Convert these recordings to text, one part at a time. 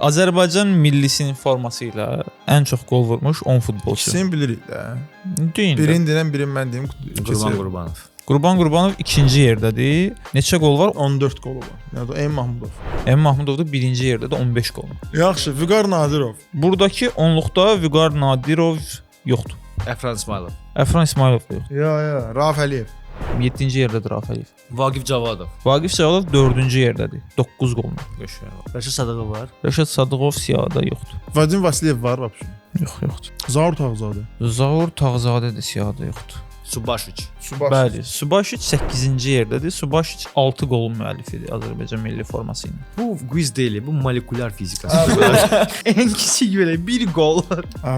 Azərbaycan millisinin forması ilə ən çox qol vurmuş 10 futbolçu. İkisini bilirik də. Deyin. Birini deyirəm, birini mən deyim. Qurban Qurbanov. Qurban Qurbanov ikinci yerdədir. Neçə qol var? 14 qolu var. Yəni Emin Mahmudov. Emin Mahmudov da birinci yerdədir, 15 qol. Yaxşı, Vüqar Nadirov. Buradakı 10-luqda Vüqar Nadirov yoxdur. Əfran İsmailov. Əfran İsmailov da yoxdur. Ya, Rauf Əliyev. 7-ci yerdədir Rauf Əliyev. Vaqif Cavadov. Vaqif Cavadov 4-cü yerdədir, 9 qolla. Rəşad Sadıqov var. Rəşad Sadıqov siyahıda yoxdur. Vadim Vasilyev var vəbşi. Yoxdur. Zaur Tağzadə. Zaur Tağzadə də siyahıda yoxdur. Subaşiç. Bəli, Subaşiç 8-ci yerdədir. Subaşiç 6 qolun müəllifidir Azərbaycan milli forması ilə. Bu quiz deyil, bu molekulyar fizika. Ən kiçik belə bir qol.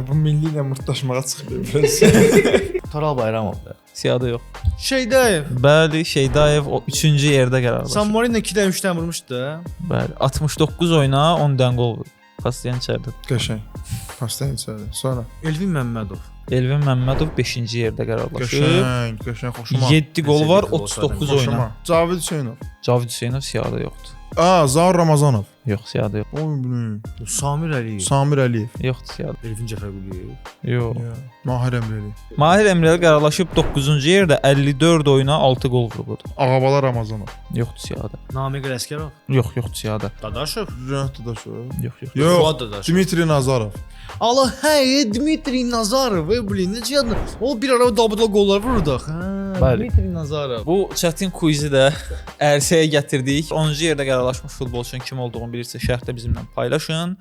Bu milli ilə mırtdaşmağa çıxır. Toral Bayramov da. Siyahıda yox. Şeydayev. Bəli, Şeydayev o 3-cü yerdə qərarlaşıb. San Marino 2-dən 3-dən vurmuşdu da. Bəli, 69 oyuna 10 dən qol vurdu. Pastiyan içərdə. Qəşəng. Pastiyan içərdə. Sonra Elvin Məmmədov. Elvin Məmmədov 5-ci yerdə qərarlaşıb. qəşəng xoşuma. 7 qol var, Qol 39 Xoşuma. oyuna. Cavid Hüseynov. Cavid Hüseynov siyahıda yoxdur. Zaur Ramazanov. Yox, siyahıda yox. Oy bunu. Samir Əliyev. Samir Əliyev. Yoxdur siyahıda. Elvin Cəfərquliyev. Yox. Mahir Əmrəli. Mahir Əmrəli qərarlaşıb 9-cu yerdə 54 oyuna 6 qol vurub. Ağabala Ramazanov. Yoxdur siyahıda. Namiq Ələsgərov. Yoxdur siyahıda. Dadaşov. Rəhət Dadaşov. Yox. Yox. Fuad Dadaşov. Dmitri Nazarov. Allah hey Dmitri Nazarov. Blin, necə yadın? O bir ara dabıda qollar vururdu. Bəli. Dmitri Nazarov. Bu çətin quizi də ərsəyə gətirdik. 10-cu yerdə qərarlaşmış futbolçunun kim olduğunu bilirsə şərhdə bizimlə paylaşın.